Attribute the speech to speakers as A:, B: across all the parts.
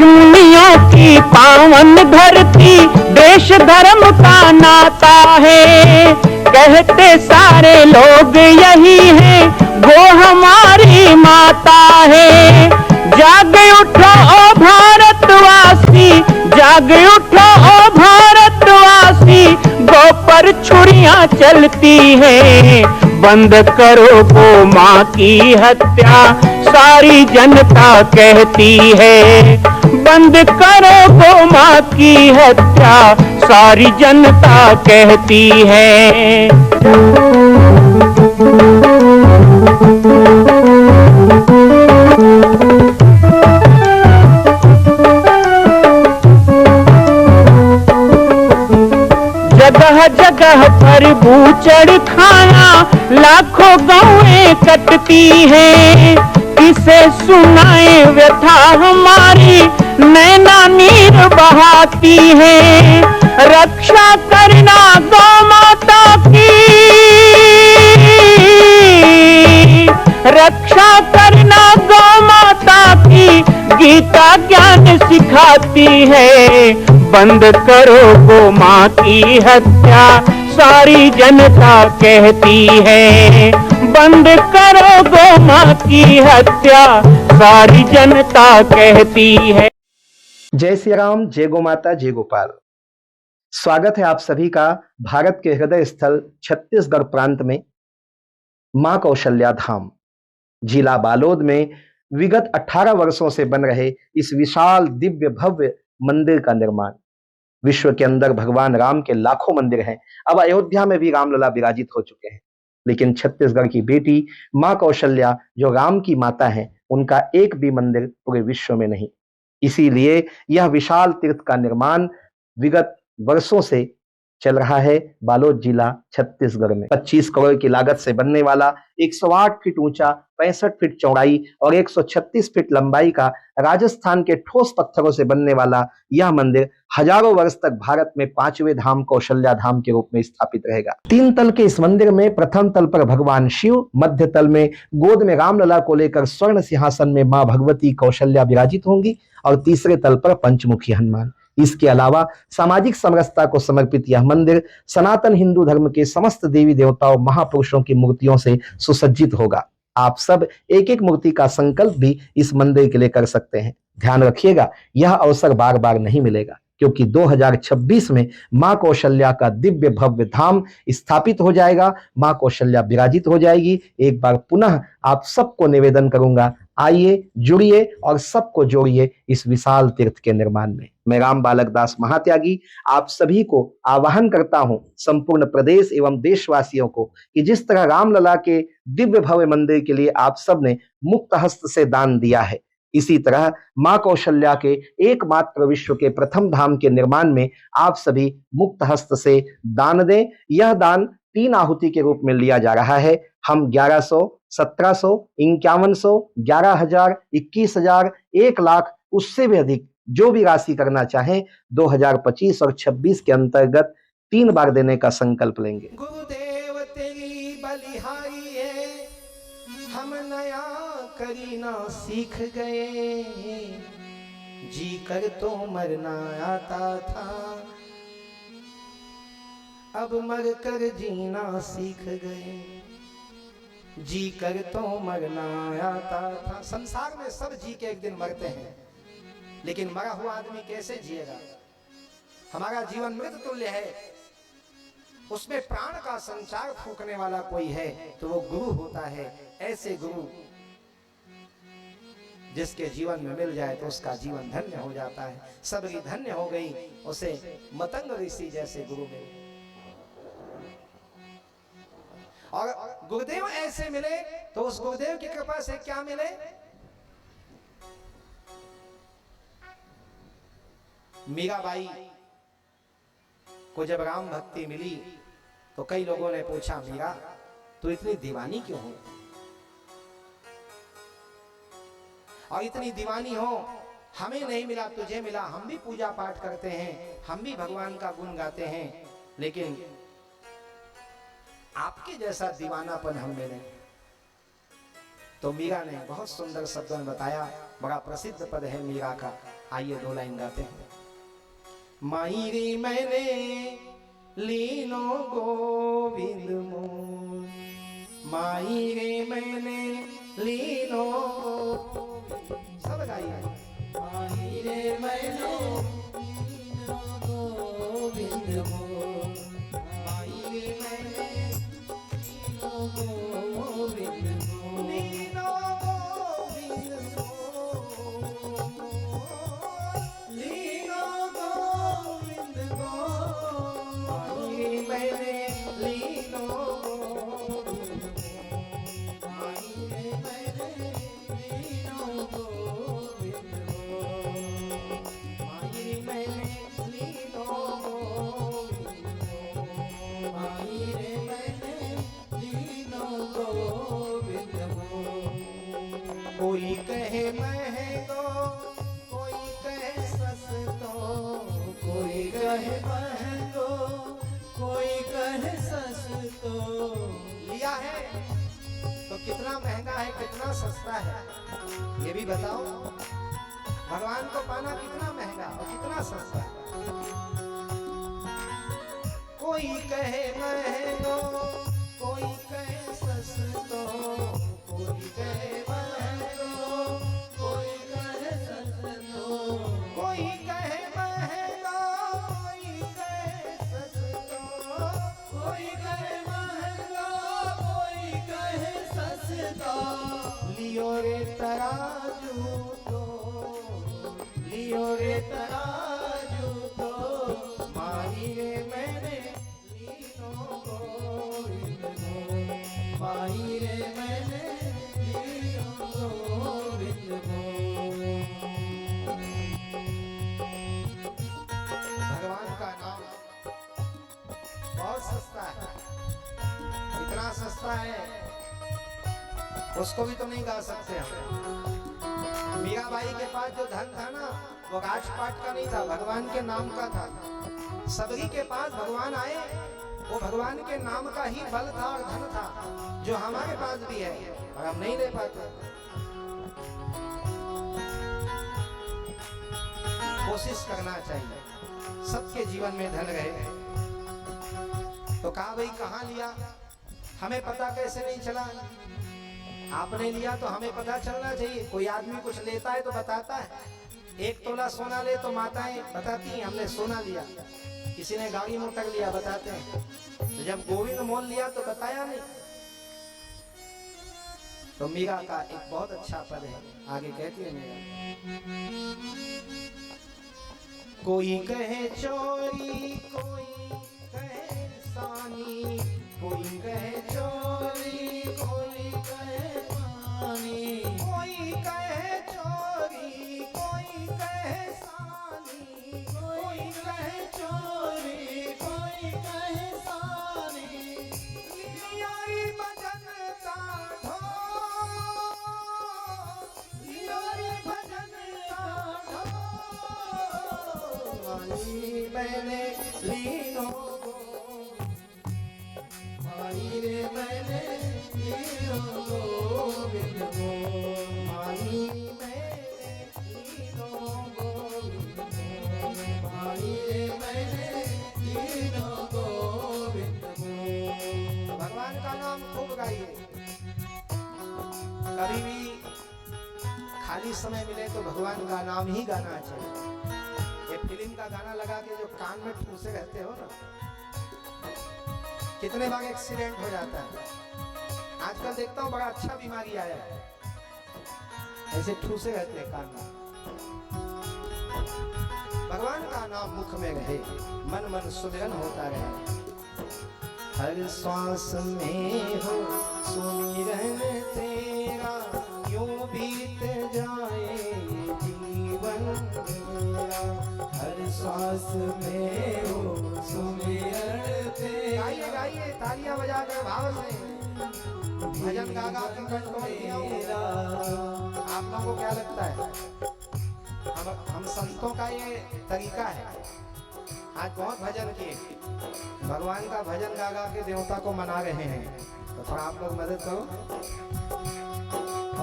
A: ऋषिमुनियों की पावन धरती, देश धर्म का नाता है। कहते सारे लोग यही है, वो हमारी माता है। जाग उठो ओ भारतवासी, जाग उठो ओ भारतवासी, गौ पर छुरियां चलती है। बंद करो गौ माँ की हत्या, सारी जनता कहती है। बंद करो गौ माँ की हत्या, सारी जनता कहती है। जगह जगह पर बूचड़ खाना, लाखों गौएं कटती हैं। किसे सुनाए व्यथा हमारी, नैना नीर बहाती है। रक्षा करना गौ माता की, रक्षा करना गौ माता की, गीता ज्ञान सिखाती है। बंद करो गौ माँ की हत्या, सारी जनता कहती है। बंद करो गौ माँ की हत्या, सारी जनता कहती है।
B: जय श्री राम, जय गौ माता, जय गोपाल। स्वागत है आप सभी का भारत के हृदय स्थल छत्तीसगढ़ प्रांत में मां कौशल्या धाम जिला बालोद में विगत 18 वर्षों से बन रहे इस विशाल दिव्य भव्य मंदिर का निर्माण। विश्व के अंदर भगवान राम के लाखों मंदिर हैं। अब अयोध्या में भी रामलला विराजित हो चुके हैं, लेकिन छत्तीसगढ़ की बेटी मां कौशल्या जो राम की माता है, उनका एक भी मंदिर पूरे विश्व में नहीं। इसीलिए यह विशाल तीर्थ का निर्माण विगत वर्षों से चल रहा है बालोद जिला छत्तीसगढ़ में। 25 करोड़ की लागत से बनने वाला 108 फीट ऊंचा, 65 फीट चौड़ाई और 136 फीट लंबाई का राजस्थान के ठोस पत्थरों से बनने वाला यह मंदिर हजारों वर्ष तक भारत में 5वें धाम कौशल्या धाम के रूप में स्थापित रहेगा। 3 तल के इस मंदिर में प्रथम तल पर भगवान शिव, मध्य तल में गोद में रामलला को लेकर स्वर्ण सिंहासन में मां भगवती कौशल्या विराजित होंगी और तीसरे तल पर पंचमुखी हनुमान। इसके अलावा सामाजिक समरसता को समर्पित यह मंदिर सनातन हिंदू धर्म के समस्त देवी देवताओं महापुरुषों की मूर्तियों से सुसज्जित होगा। आप सब एक एक मूर्ति का संकल्प भी इस मंदिर के लिए कर सकते हैं। ध्यान रखिएगा, यह अवसर बार बार नहीं मिलेगा, क्योंकि 2026 में मां कौशल्या का दिव्य भव्य धाम स्थापित हो जाएगा। मां कौशल्या विराजित हो जाएगी। एक बार पुनः आप सबको निवेदन करूंगा, आइए, जुड़िए और सबको जोड़िए इस विशाल तीर्थ के निर्माण में। मैं राम बालक दास महात्यागी आप सभी को आह्वान करता हूं, संपूर्ण प्रदेश एवं देशवासियों को, कि जिस तरह रामलला के दिव्य भव्य मंदिर के लिए आप सब ने मुक्त हस्त से दान दिया है, इसी तरह मां कौशल्या के एकमात्र विश्व के प्रथम धाम के निर्माण में आप सभी मुक्त हस्त से दान दें। यह दान 3 आहुति के रूप में लिया जा रहा है। हम 1100, 1700, 5100, 11,000, 21,000, 1 लाख, उससे भी अधिक जो भी राशि करना चाहें 2025 और 26 के अंतर्गत 3 बार देने का संकल्प लेंगे।
C: गुरुदेव तेरी बलिहारी है, हम नया करी ना सीख गए। जी कर तो मरना आता था, अब मर कर जीना सीख गए। जी कर तो मरना आता था। संसार में सब जी के एक दिन मरते हैं, लेकिन मरा हुआ आदमी कैसे जिएगा? हमारा जीवन मृत तुल्य है, उसमें प्राण का संचार फूकने वाला कोई है तो वो गुरु होता है। ऐसे गुरु जिसके जीवन में मिल जाए तो उसका जीवन धन्य हो जाता है। सबरी धन्य हो गई, उसे मतंग ऋषि जैसे गुरु मिले। और गुरुदेव ऐसे मिले तो उस गुरुदेव की कृपा से क्या मिले? मीराबाई को जब राम भक्ति मिली तो कई लोगों ने पूछा, मीरा तू इतनी दीवानी क्यों हो? और इतनी दीवानी हो, हमें नहीं मिला तुझे मिला। हम भी पूजा पाठ करते हैं, हम भी भगवान का गुण गाते हैं, लेकिन आपके जैसा दीवानापन हम में नहीं। तो मीरा ने बहुत सुंदर शब्दों में बताया, बड़ा प्रसिद्ध पद है मीरा का, आइए 2 लाइन गाते हैं। माई रे मैंने लीनो गोविंद मोर, माई रे मैंने लीनो, सब गाइए। माई रे मैंने लीनो गोविंद मोर, माई रे मैंने लीनो गोविंद मोर, लीनो गोविंद मोर, लीनो गोविंद मोर, माई रे मैंने लीनो गोविंद मोर, माई रे मैंने लीनो गोविंद मोर, माई रे मैंने लीनो गोविंद मोर, माई रे मैंने लीनो गोविंद मोर। कोई कहे महंगो, कोई कहे सस्तो, कोई कहे महंगो, कोई कहे सस्तो। लिया है तो कितना महंगा है, कितना सस्ता है, ये भी बताओ। भगवान को पाना कितना महंगा और कितना सस्ता है। कोई कहे महंगो, कोई कहे सस्तो, कोई कहे महंगो, कोई कहे सस्तो, कोई कहे महंगो, कोई कहे सस्तो, कोई कहे महंगो, कोई कहे सस्तो। लियो रे तराजू तो, लियो रे तराजू तो, माई रे मैंने लीनो गोविंद मोर, माई रे मैंने लीनो गोविंद मोर। भगवान का नाम बहुत सस्ता है, इतना सस्ता है उसको भी तो नहीं गा सकते हम। मीराबाई के पास जो धन था ना, वो राजपाट का नहीं था, भगवान के नाम का था। सबरी के पास भगवान आए, वो भगवान के नाम का ही बल था और धन था, जो हमारे पास भी है और हम नहीं ले पाते। कोशिश करना चाहिए सबके जीवन में धन रहे। तो कहा भाई कहाँ लिया, हमें पता कैसे नहीं चला। आपने लिया तो हमें पता चलना चाहिए। कोई आदमी कुछ लेता है तो बताता है। 1 तोला सोना ले तो माताएं बताती हैं हमने सोना लिया। किसी ने गाड़ी मोटर लिया बताते हैं। तो जब गोविंद मोल लिया तो बताया नहीं। तो मीरा का एक बहुत अच्छा पद है, आगे कहती है मीरा, कोई कहे चोरी, कोई कहे सानी, कोई कहे चोरी, कोई कहे पानी, कोई कहे चोरी, कोई कहे सानी, कोई कहे चोरी, कोई कहे सानी। लियोरी भजन का ढोल, लियोरी भजन का ढोल, माई मैंने लीनो, माई रे मैंने लीनो गोविंद मोर, माई मैंने लीनो गोविंद मोर, माई रे मैंने लीनो गोविंद मोर। भगवान का नाम खूब गाइए। कभी भी खाली समय मिले तो भगवान का नाम ही गाना चाहिए। ये फिल्म का गाना लगा के जो कान में ठूसे रहते हो ना, कितने बार एक्सीडेंट हो जाता है। आजकल देखता हूँ बड़ा अच्छा बीमारी आया है, ऐसे ठूसे रहते हैं कान में। भगवान का नाम मुख में रहे, मन मन सुमिरन होता रहे। हर श्वास में हो सुमिरन तेरा, यूं बीत जाए जीवन मेरा। हर श्वास में हो सुमिरन तेरा। गाइए गाइए तालियां बजा कर भाव से भजन गा गा के कंठों में। आप लोगों को क्या लगता है, हम संतों का ये तरीका है। आज बहुत भजन किए, भगवान का भजन गा गा के देवता को मना रहे हैं। तो थोड़ा आप लोग मदद करो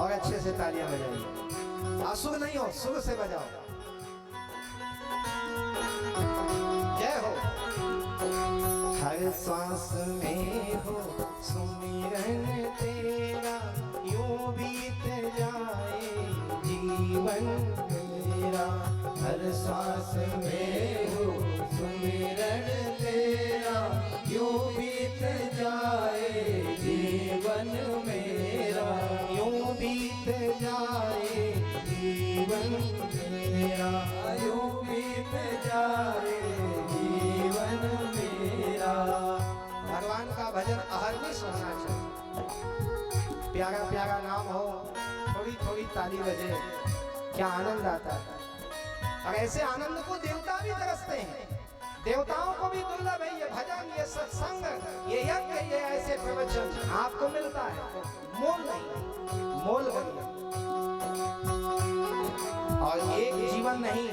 C: और अच्छे से तालियां बजाइए। असुर नहीं हो, सुर से बजाओ। श्वास में हो सुमिरन तेरा, यूं बीत जाए जीवन मेरा। हर श्वास में हो सुमिरन तेरा, यूं बीत जाए जीवन मेरा, यूं बीत जाए जीवन मेरा, यूं बीत जाए जीवन मेरा। भगवान का भजन अहर्निश होना चाहिए। प्यारा प्यारा नाम हो, थोड़ी थोड़ी ताली बजे, क्या आनंद आता है। और ऐसे आनंद को देवता भी तरसते हैं। देवताओं को भी दुर्लभ है ये भजन, ये सत्संग, ये यज्ञ, ये ऐसे प्रवचन आपको मिलता है, मोल नहीं, मोल नहीं। और एक जीवन नहीं,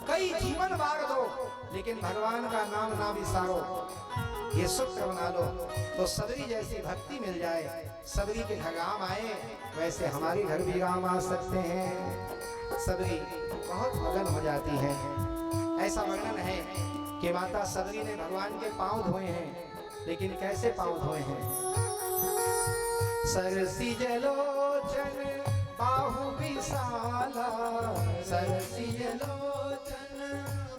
C: कई जीवन बार दो, लेकिन भगवान का नाम ना विसारो, ये सूत्र बना लो तो सबरी जैसी भक्ति मिल जाए। सबरी के घर राम आए, वैसे हमारे घर भी राम आ सकते हैं। सबरी बहुत मगन हो जाती है। ऐसा वर्णन है कि माता सबरी ने भगवान के पांव धोए हैं, लेकिन कैसे पांव धोए हैं। सरसी जलोचन बाहु विशाला, सरसी जलोचन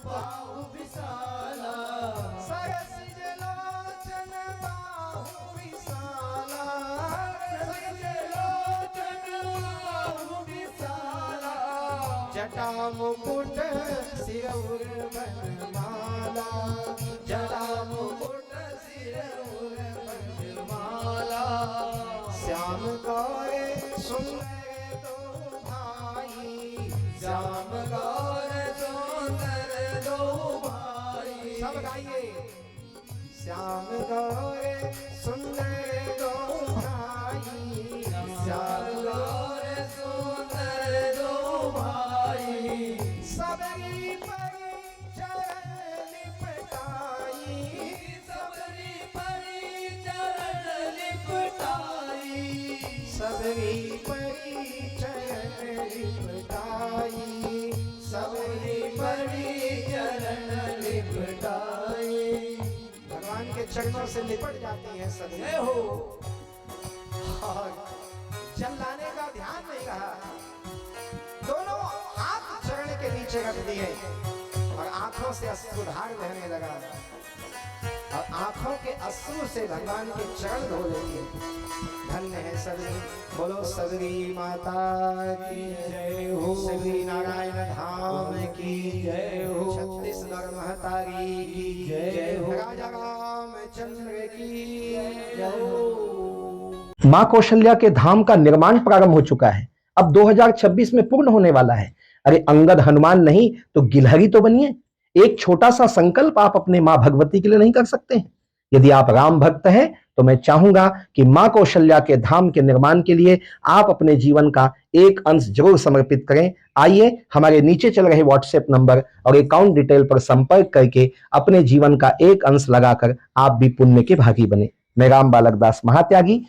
C: बाहु विशाला, सरसी जलोचन बाहु विशाला, सरसी जलोचन बाहु विशाला। जटा मुकुट सिरउर बनमाला, जटा मुकुट सिरउर बनमाला। श्याम गौर सुंदर दो भाई, श्याम गौर सुंदर दो भाई। सब गाइए। श्याम गौर सुंदर दो भाई, श्याम गौर सुंदर दो भाई। सबरी परी चरण लिपटाई, सबरी परी चरण लिपटाई, सबरी परी चरण लिपटाई, सबरी परी चरण लिपटाई। भगवान के चरणों से लिपट जाती है सबरी हो। और जल लाने का ध्यान नहीं रहा, दोनों हाथ चरण के नीचे रख दिए और आंखों से अश्रुधार बहने लगा। और आंखों के अश्रु से भगवान के चरण धो लेंगे। धन्य है सबरी। बोलो सबरी माता की जय हो, सबरी नारायण धाम की जय हो, छत्तीसगढ़ महतारी की जय हो, राजा रामचंद्र की जय हो।
B: मां कौशल्या के धाम का निर्माण प्रारंभ हो चुका है, अब 2026 में पूर्ण होने वाला है। अरे अंगद हनुमान नहीं तो गिलहरी तो बनिए। एक छोटा सा संकल्प आप अपने मां भगवती के लिए नहीं कर सकते हैं? यदि आप राम भक्त हैं तो मैं चाहूंगा कि मां कौशल्या के धाम के निर्माण के लिए आप अपने जीवन का एक अंश जरूर समर्पित करें। आइए हमारे नीचे चल रहे व्हाट्सएप नंबर और अकाउंट डिटेल पर संपर्क करके अपने जीवन का एक अंश लगाकर आप भी पुण्य के भागी बने। मैं राम बालक दास महात्यागी,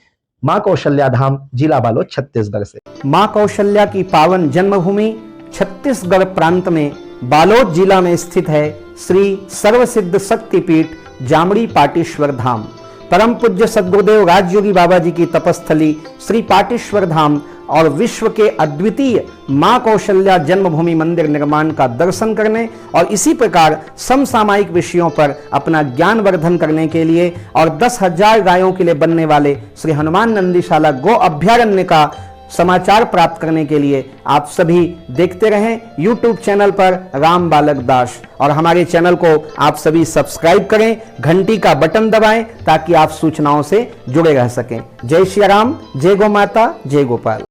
B: मां कौशल्या धाम, जिला बालोद, छत्तीसगढ़ से। मां कौशल्या की पावन जन्मभूमि छत्तीसगढ़ प्रांत में बालोद जिला में स्थित है श्री सर्वसिद्ध शक्तिपीठ जामड़ी पाटेश्वर धाम। परम पूज्य सद्गुरुदेव राजयोगी बाबा जी की तपस्थली श्री पाटेश्वर धाम और विश्व के अद्वितीय मां कौशल्या जन्मभूमि मंदिर निर्माण का दर्शन करने और इसी प्रकार समसामयिक विषयों पर अपना ज्ञान वर्धन करने के लिए और 10,000 गायों के लिए बनने वाले श्री हनुमान नंदीशाला गो अभ्यारण्य का समाचार प्राप्त करने के लिए आप सभी देखते रहें YouTube चैनल पर राम बालक दास, और हमारे चैनल को आप सभी सब्सक्राइब करें, घंटी का बटन दबाएं ताकि आप सूचनाओं से जुड़े रह सकें। जय श्री राम, जय गौ माता, जय गोपाल।